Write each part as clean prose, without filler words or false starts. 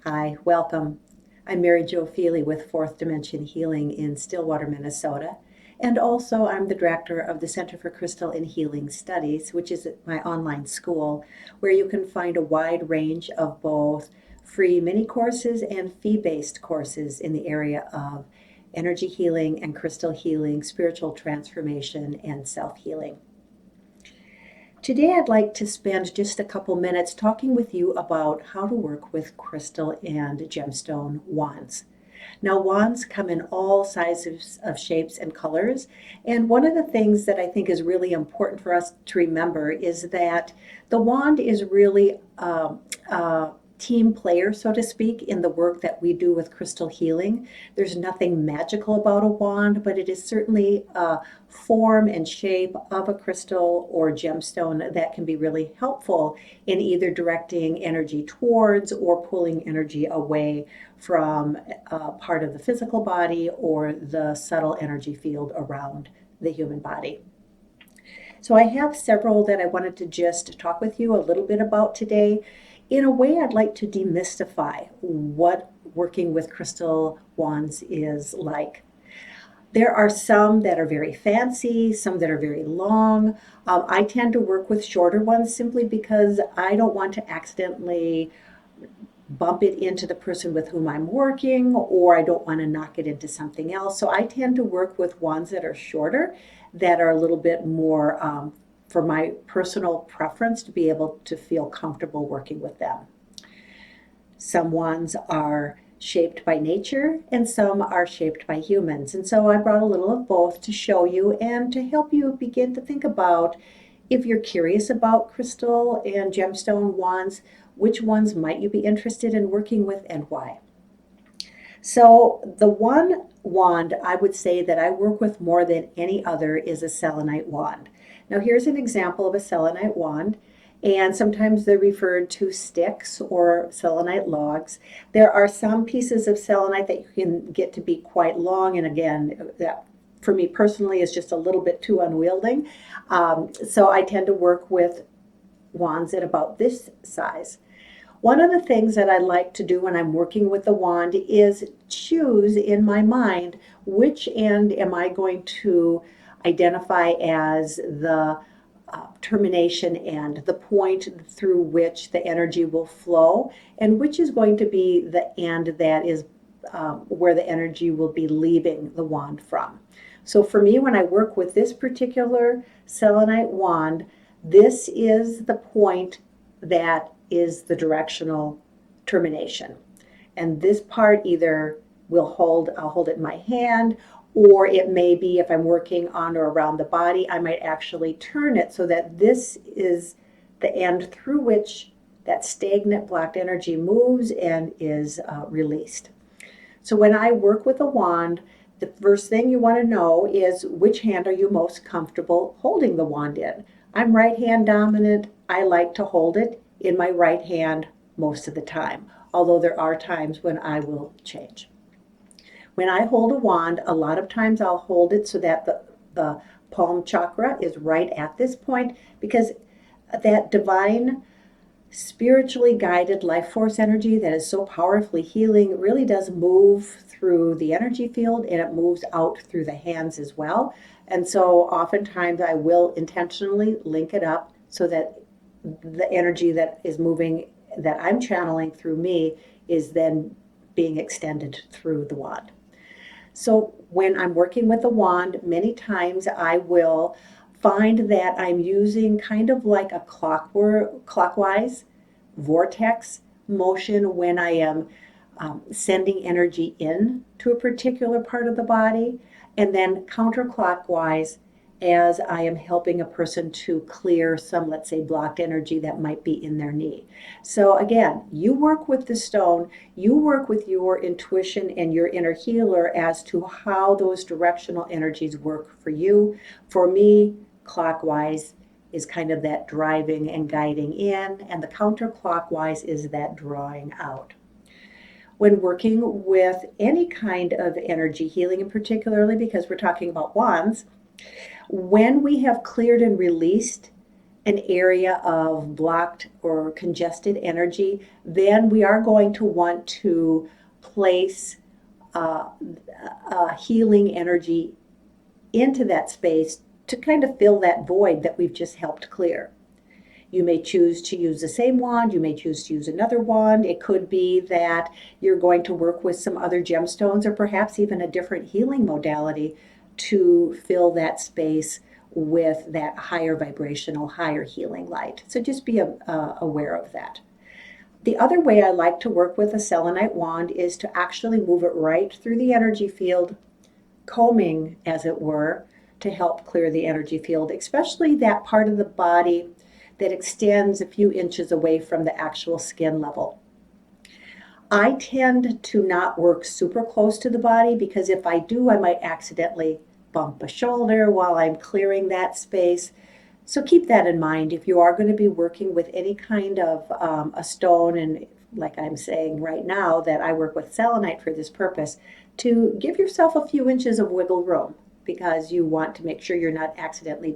Hi, welcome. I'm maryjo with Fourth Dimension Healing in Stillwater, Minnesota. And also, I'm the director of the Center for Crystal and Healing Studies, which is my online school, where you can find a wide range of both free mini courses and fee-based courses in the area of energy healing and crystal healing, spiritual transformation, and self-healing. Today I'd like to spend just a couple minutes talking with you about how to work with crystal and gemstone wands. Now, wands come in all sizes of shapes and colors, and one of the things that I think is really important for us to remember is that the wand is really a team player, so to speak, in the work that we do with crystal healing. There's nothing magical about a wand, but it is certainly a form and shape of a crystal or gemstone that can be really helpful in either directing energy towards or pulling energy away from part of the physical body or the subtle energy field around the human body. So I have several that I wanted to just talk with you a little bit about today. In a way, I'd like to demystify what working with crystal wands is like. There are some that are very fancy, some that are very long. I tend to work with shorter ones simply because I don't want to accidentally bump it into the person with whom I'm working, or I don't want to knock it into something else. So I tend to work with wands that are shorter, that are a little bit more for my personal preference to be able to feel comfortable working with them. Some wands are shaped by nature and some are shaped by humans. And so I brought a little of both to show you and to help you begin to think about, if you're curious about crystal and gemstone wands, which ones might you be interested in working with and why? So the one wand I would say that I work with more than any other is a selenite wand. Now here's an example of a selenite wand, and sometimes they're referred to sticks or selenite logs. There are some pieces of selenite that you can get to be quite long, and again, that for me personally is just a little bit too unwieldy. So I tend to work with wands at about this size. One of the things that I like to do when I'm working with the wand is choose in my mind which end am I going to identify as the termination end, the point through which the energy will flow, and which is going to be the end that is where the energy will be leaving the wand from. So for me, when I work with this particular selenite wand, this is the point that is the directional termination. And this part either I'll hold it in my hand, or it may be, if I'm working on or around the body, I might actually turn it so that this is the end through which that stagnant blocked energy moves and is released. So when I work with a wand, the first thing you want to know is which hand are you most comfortable holding the wand in. I'm right hand dominant. I like to hold it in my right hand most of the time, although there are times when I will change. When I hold a wand, a lot of times I'll hold it so that the palm chakra is right at this point, because that divine, spiritually guided life force energy that is so powerfully healing really does move through the energy field, and it moves out through the hands as well. And so oftentimes I will intentionally link it up so that the energy that is moving, that I'm channeling through me, is then being extended through the wand. So when I'm working with a wand, many times I will find that I'm using kind of like a clockwise vortex motion when I am sending energy in to a particular part of the body, and then counterclockwise as I am helping a person to clear some, let's say, blocked energy that might be in their knee. So again, you work with the stone, you work with your intuition and your inner healer as to how those directional energies work for you. For me, clockwise is kind of that driving and guiding in, and the counterclockwise is that drawing out. When working with any kind of energy healing, and particularly because we're talking about wands, when we have cleared and released an area of blocked or congested energy, then we are going to want to place healing energy into that space to kind of fill that void that we've just helped clear. You may choose to use the same wand. You may choose to use another wand. It could be that you're going to work with some other gemstones or perhaps even a different healing modality to fill that space with that higher vibrational, higher healing light. So just be aware of that. The other way I like to work with a selenite wand is to actually move it right through the energy field, combing, as it were, to help clear the energy field, especially that part of the body that extends a few inches away from the actual skin level. I tend to not work super close to the body because if I do, I might accidentally bump a shoulder while I'm clearing that space. So keep that in mind if you are going to be working with any kind of a stone, and like I'm saying right now that I work with selenite for this purpose, to give yourself a few inches of wiggle room because you want to make sure you're not accidentally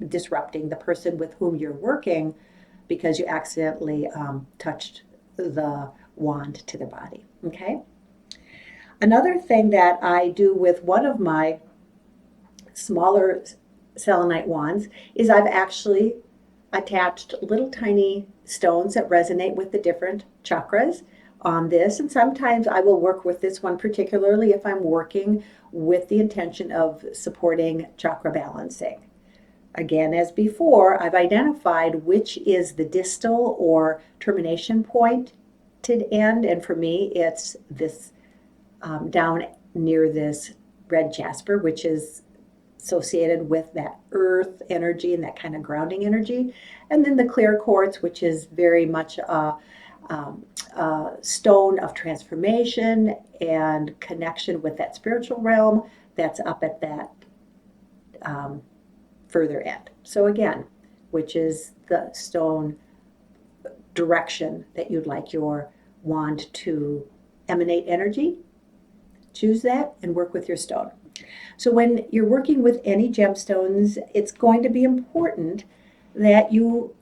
disrupting the person with whom you're working because you accidentally touched the wand to the body, okay? Another thing that I do with one of my smaller selenite wands is I've actually attached little tiny stones that resonate with the different chakras on this, and sometimes I will work with this one particularly if I'm working with the intention of supporting chakra balancing. Again, as before, I've identified which is the distal or termination point to end, and for me it's this down near this red jasper, which is associated with that earth energy and that kind of grounding energy, and then the clear quartz, which is very much a stone of transformation and connection with that spiritual realm that's up at that further end. So again, which is the stone direction that you'd like your wand to emanate energy, choose that and work with your stone. So when you're working with any gemstones, it's going to be important that you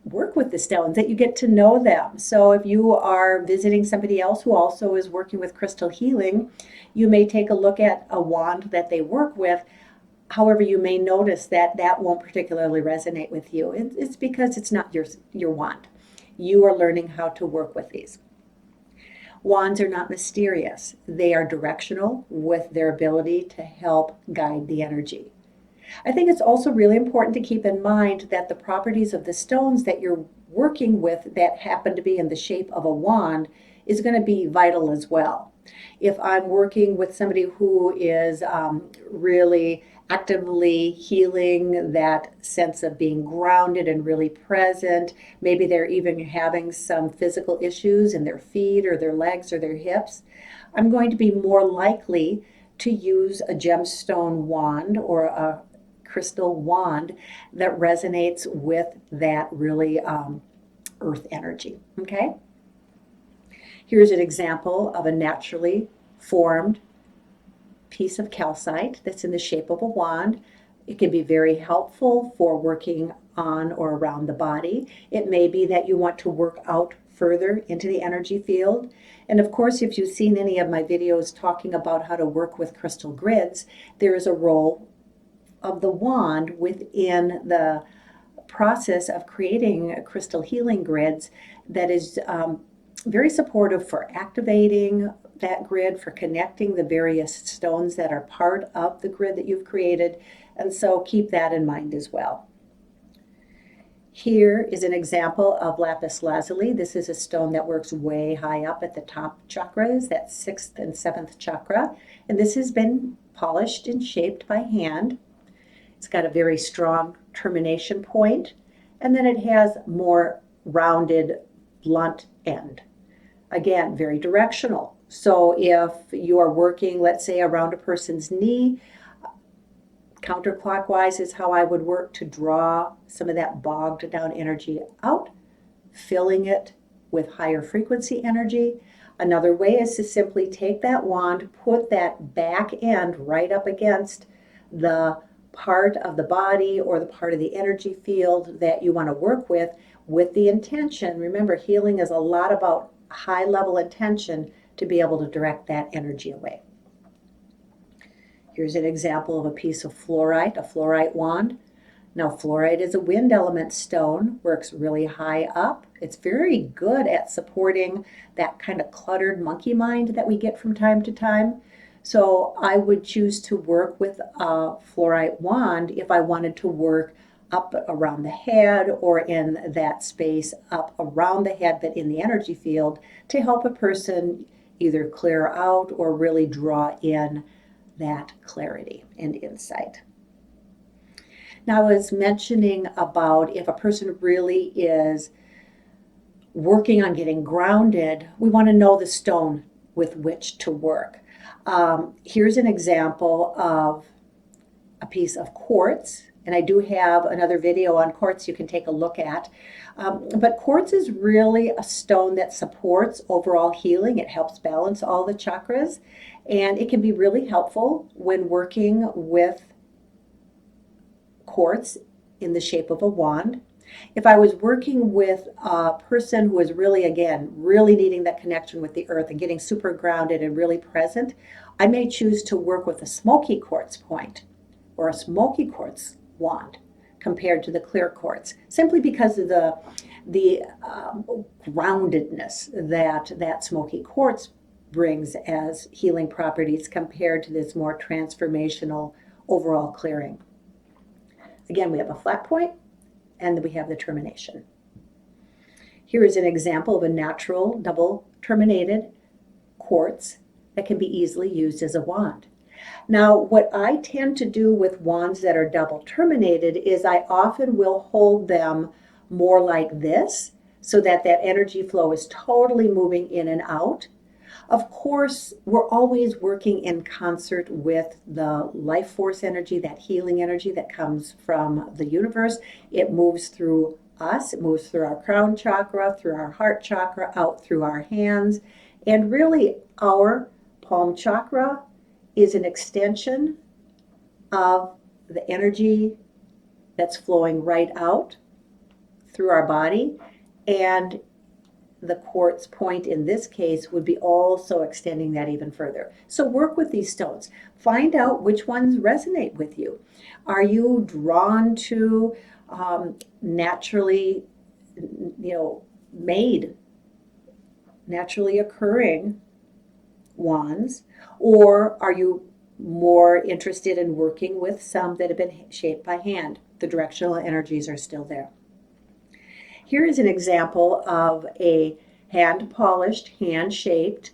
work with the stones, that you get to know them. So if you are visiting somebody else who also is working with crystal healing, you may take a look at a wand that they work with. However, you may notice that that won't particularly resonate with you. It's because it's not your wand. You are learning how to work with these. Wands are not mysterious. They are directional with their ability to help guide the energy. I think it's also really important to keep in mind that the properties of the stones that you're working with that happen to be in the shape of a wand is going to be vital as well. If I'm working with somebody who is really actively healing that sense of being grounded and really present, maybe they're even having some physical issues in their feet or their legs or their hips, I'm going to be more likely to use a gemstone wand or a crystal wand that resonates with that really earth energy, okay? Here's an example of a naturally formed piece of calcite that's in the shape of a wand. It can be very helpful for working on or around the body. It may be that you want to work out further into the energy field. And of course, if you've seen any of my videos talking about how to work with crystal grids, there is a role of the wand within the process of creating crystal healing grids that is very supportive for activating that grid, for connecting the various stones that are part of the grid that you've created. And so keep that in mind as well. Here is an example of lapis lazuli. This is a stone that works way high up at the top chakras, that 6th and 7th chakra. And this has been polished and shaped by hand. It's got a very strong termination point, and then it has more rounded, blunt end. Again, very directional. So if you are working, let's say, around a person's knee, counterclockwise is how I would work to draw some of that bogged down energy out, filling it with higher frequency energy. Another way is to simply take that wand, put that back end right up against the part of the body or the part of the energy field that you want to work with the intention. Remember, healing is a lot about high level intention to be able to direct that energy away. Here's an example of a piece of fluorite, a fluorite wand. Now, fluorite is a wind element stone, works really high up. It's very good at supporting that kind of cluttered monkey mind that we get from time to time. So I would choose to work with a fluorite wand if I wanted to work up around the head or in that space up around the head but in the energy field to help a person either clear out or really draw in that clarity and insight. Now, I was mentioning about if a person really is working on getting grounded, we want to know the stone with which to work. Here's an example of a piece of quartz, and I do have another video on quartz you can take a look at. But quartz is really a stone that supports overall healing. It helps balance all the chakras, and it can be really helpful when working with quartz in the shape of a wand. If I was working with a person who is really, again, really needing that connection with the earth and getting super grounded and really present, I may choose to work with a smoky quartz point or a smoky quartz wand compared to the clear quartz, simply because of the groundedness that smoky quartz brings as healing properties compared to this more transformational overall clearing. Again, we have a flat point, and then we have the termination. Here is an example of a natural double terminated quartz that can be easily used as a wand. Now, what I tend to do with wands that are double terminated is I often will hold them more like this so that that energy flow is totally moving in and out. Of course, we're always working in concert with the life force energy, that healing energy that comes from the universe. It moves through us, it moves through our crown chakra, through our heart chakra, out through our hands. And really, our palm chakra is an extension of the energy that's flowing right out through our body. And the quartz point in this case would be also extending that even further. So work with these stones. Find out which ones resonate with you. Are you drawn to naturally, made, naturally occurring wands, or are you more interested in working with some that have been shaped by hand? The directional energies are still there. Here is an example of a hand-polished, hand-shaped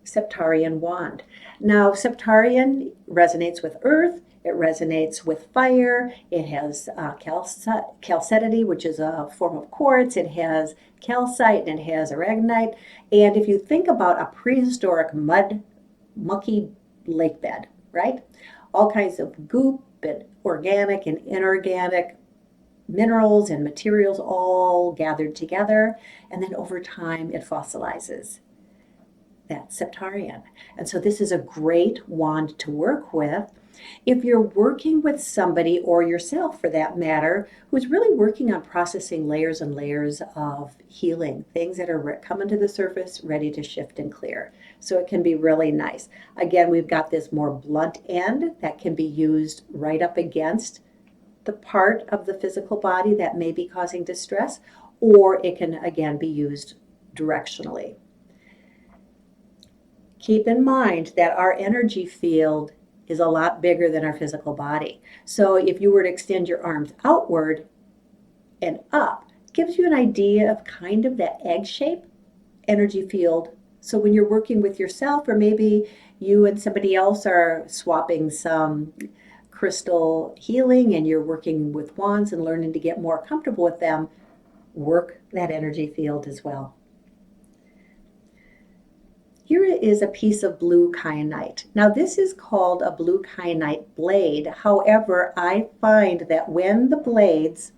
Septarian wand. Now, Septarian resonates with earth, it resonates with fire, it has chalcedony, which is a form of quartz, it has calcite, and it has aragonite. And if you think about a prehistoric mucky lake bed, right? All kinds of goop and organic and inorganic minerals and materials all gathered together, and then over time it fossilizes. That's Septarian. And so this is a great wand to work with if you're working with somebody, or yourself for that matter, who's really working on processing layers and layers of healing, things that are coming to the surface, ready to shift and clear. So it can be really nice. Again, we've got this more blunt end that can be used right up against the part of the physical body that may be causing distress, or it can again be used directionally. Keep in mind that our energy field is a lot bigger than our physical body. So if you were to extend your arms outward and up, it gives you an idea of kind of that egg shape energy field. So when you're working with yourself, or maybe you and somebody else are swapping some crystal healing and you're working with wands and learning to get more comfortable with them, work that energy field as well. Here is a piece of blue kyanite. Now this is called a blue kyanite blade. However, I find that when the blades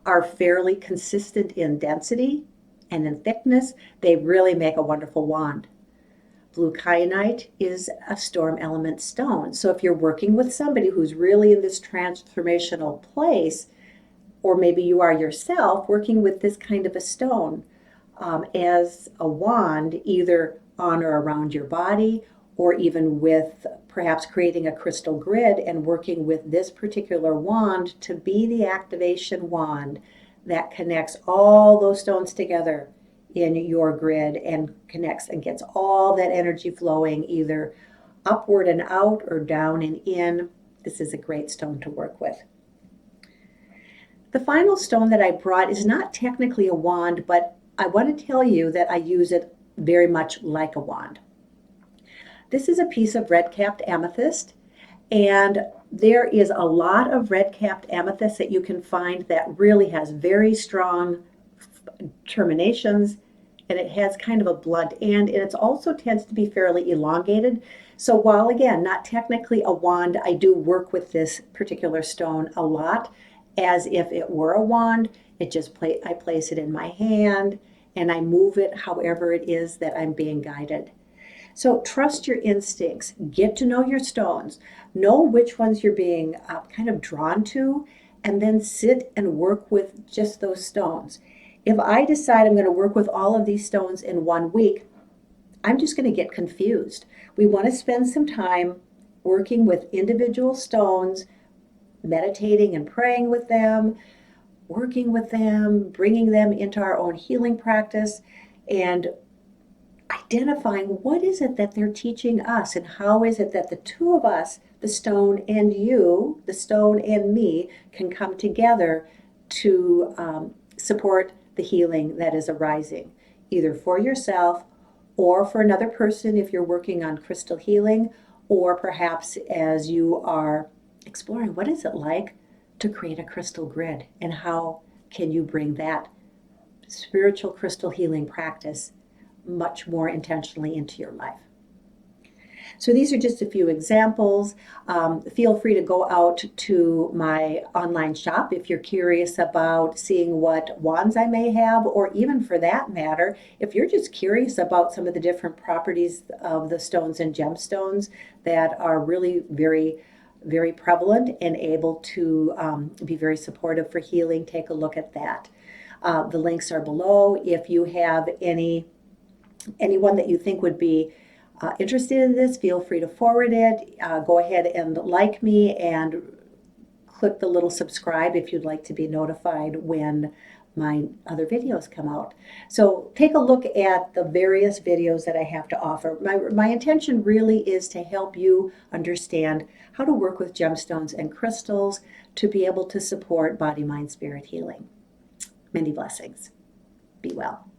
are fairly consistent in density and in thickness, they really make a wonderful wand. Blue kyanite is a storm element stone. So if you're working with somebody who's really in this transformational place, or maybe you are yourself working with this kind of a stone as a wand, either on or around your body, or even with perhaps creating a crystal grid and working with this particular wand to be the activation wand that connects all those stones together in your grid and connects and gets all that energy flowing either upward and out or down and in. This is a great stone to work with. The final stone that I brought is not technically a wand, but I want to tell you that I use it very much like a wand. This is a piece of red-capped amethyst, and there is a lot of red-capped amethyst that you can find that really has very strong terminations, and it has kind of a blunt end, and it also tends to be fairly elongated. So while, again, not technically a wand, I do work with this particular stone a lot as if it were a wand. I place it in my hand, and I move it however it is that I'm being guided. So trust your instincts, get to know your stones, know which ones you're being kind of drawn to, and then sit and work with just those stones. If I decide I'm going to work with all of these stones in 1 week, I'm just going to get confused. We want to spend some time working with individual stones, meditating and praying with them, working with them, bringing them into our own healing practice, and identifying what is it that they're teaching us and how is it that the two of us, the stone and you, the stone and me, can come together to support the healing that is arising, either for yourself or for another person if you're working on crystal healing, or perhaps as you are exploring what is it like to create a crystal grid and how can you bring that spiritual crystal healing practice much more intentionally into your life. So these are just a few examples. Feel free to go out to my online shop if you're curious about seeing what wands I may have, or even for that matter, if you're just curious about some of the different properties of the stones and gemstones that are really very, very prevalent and able to be very supportive for healing, take a look at that. The links are below. If you have anyone that you think would be interested in this, feel free to forward it. Go ahead and like me and click the little subscribe if you'd like to be notified when my other videos come out. So take a look at the various videos that I have to offer. My intention really is to help you understand how to work with gemstones and crystals to be able to support body, mind, spirit healing. Many blessings. Be well.